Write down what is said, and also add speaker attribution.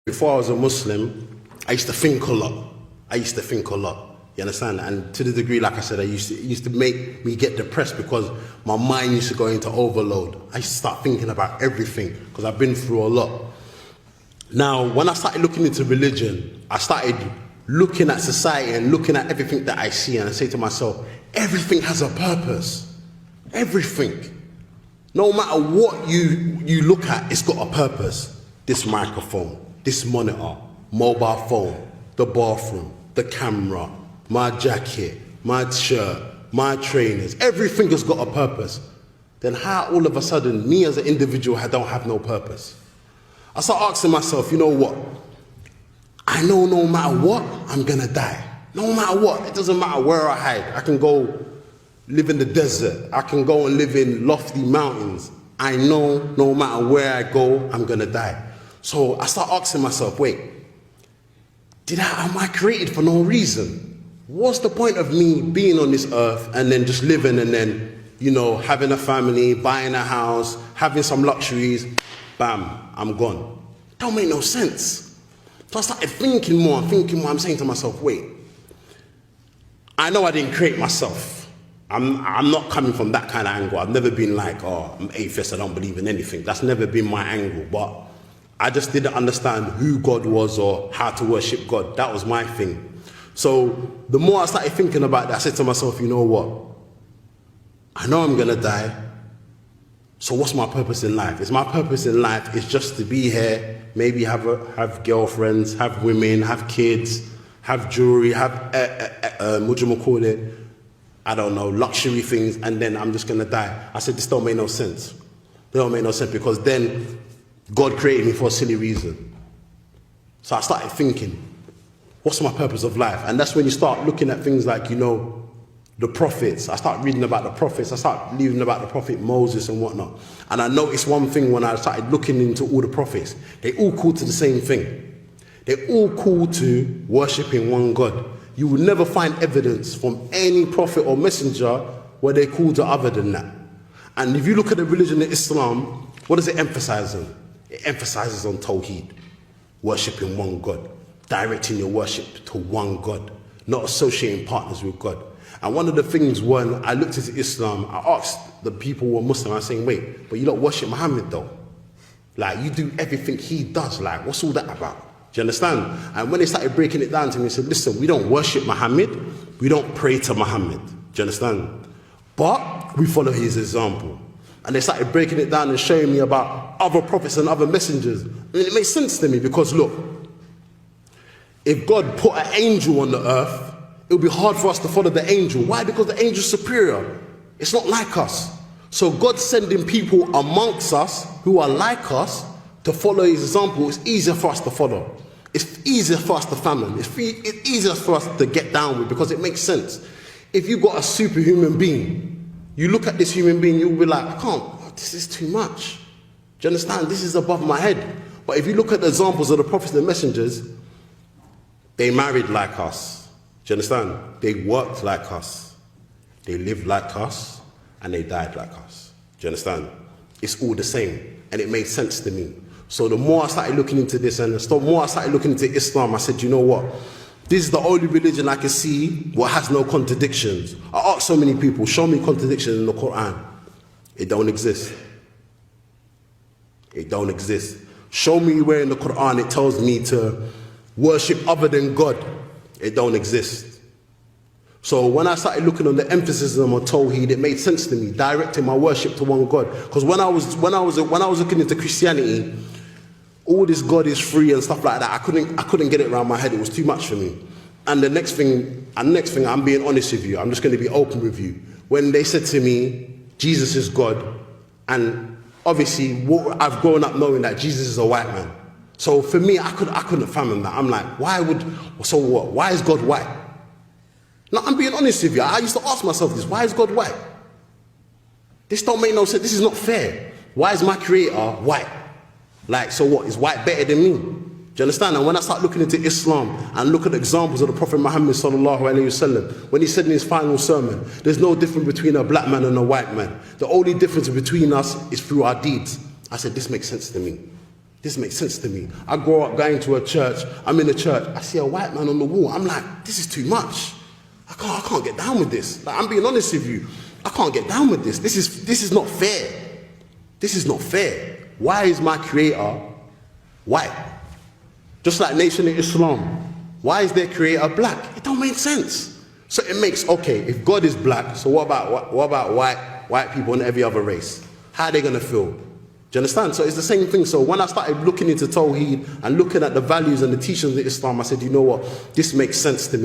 Speaker 1: Before I was a Muslim, I used to think a lot. You understand? And to the degree, like I said, it used to make me get depressed because my mind used to go into overload. I used to start thinking about everything because I've been through a lot. Now, when I started looking into religion, I started looking at society and looking at everything that I see, and I say to myself, everything has a purpose. Everything. No matter what you look at, it's got a purpose. This microphone, this monitor, mobile phone, the bathroom, the camera, my jacket, my shirt, my trainers, everything has got a purpose. Then how all of a sudden, me as an individual, I don't have no purpose? I start asking myself, you know what? I know no matter what, I'm gonna die. No matter what, it doesn't matter where I hide. I can go live in the desert. I can go and live in lofty mountains. I know no matter where I go, I'm gonna die. So I start asking myself, wait, am I created for no reason? What's the point of me being on this earth and then just living and then, you know, having a family, buying a house, having some luxuries, bam, I'm gone. Don't make no sense. So I started thinking more. I'm saying to myself, wait, I know I didn't create myself. I'm not coming from that kind of angle. I've never been like, oh, I'm atheist, I don't believe in anything. That's never been my angle. But I just didn't understand who God was or how to worship God. That was my thing. So the more I started thinking about that, I said to myself, you know what? I know I'm going to die. So what's my purpose in life? Is my purpose in life is just to be here, maybe have girlfriends, have women, have kids, have jewelry, have, what do you call it? I don't know, luxury things, and then I'm just going to die. I said, this don't make no sense. It don't make no sense because then God created me for a silly reason. So I started thinking, what's my purpose of life? And that's when you start looking at things like, you know, the prophets. I start reading about the prophets. I start reading about the prophet Moses and whatnot. And I noticed one thing when I started looking into all the prophets. They all call to the same thing. They all call to worshipping one God. You will never find evidence from any prophet or messenger where they call to other than that. And if you look at the religion of Islam, what does it emphasize on? It emphasizes on Tawheed, worshipping one God, directing your worship to one God, not associating partners with God. And one of the things when I looked into Islam, I asked the people who were Muslim, I was saying, wait, but you don't worship Muhammad though? Like, you do everything he does, like, what's all that about? Do you understand? And when they started breaking it down to me, they said, listen, we don't worship Muhammad, we don't pray to Muhammad. Do you understand? But we follow his example. And they started breaking it down and showing me about other prophets and other messengers. And it made sense to me because look, if God put an angel on the earth, it would be hard for us to follow the angel. Why? Because the angel is superior. It's not like us. So God's sending people amongst us who are like us to follow his example. It's easier for us to follow. It's easier for us to famine. It's easier for us to get down with because it makes sense. If you've got a superhuman being, you look at this human being, you'll be like, I can't, this is too much. Do you understand? This is above my head. But if you look at the examples of the prophets and messengers, they married like us. Do you understand? They worked like us. They lived like us. And they died like us. Do you understand? It's all the same. And it made sense to me. So the more I started looking into this and the more I started looking into Islam, I said, you know what? This is the only religion I can see what has no contradictions. I asked so many people, show me contradictions in the Quran. It don't exist. It don't exist. Show me where in the Quran it tells me to worship other than God. It don't exist. So when I started looking on the emphasis on Tawheed, it made sense to me, directing my worship to one God. Because when I was looking into Christianity, all this God is free and stuff like that, I couldn't get it around my head. It was too much for me. And the next thing, I'm being honest with you. I'm just going to be open with you. When they said to me, Jesus is God, and obviously I've grown up knowing that Jesus is a white man. So for me, I couldn't fathom that. I'm like, why is God white? No, I'm being honest with you. I used to ask myself this, why is God white? This don't make no sense. This is not fair. Why is my creator white? Like, so what? Is white better than me? Do you understand? And when I start looking into Islam and look at the examples of the Prophet Muhammad sallallahu alaihi wasallam, when he said in his final sermon, there's no difference between a black man and a white man. The only difference between us is through our deeds. I said, this makes sense to me. This makes sense to me. I grow up going to a church. I'm in a church. I see a white man on the wall. I'm like, this is too much. I can't get down with this. Like, I'm being honest with you. I can't get down with this. This is not fair. This is not fair. Why is my creator white? Just like Nation of Islam. Why is their creator black? It don't make sense. So it makes, okay, if God is black, so what about white people and every other race? How are they going to feel? Do you understand? So it's the same thing. So when I started looking into Tawheed and looking at the values and the teachings of Islam, I said, you know what? This makes sense to me.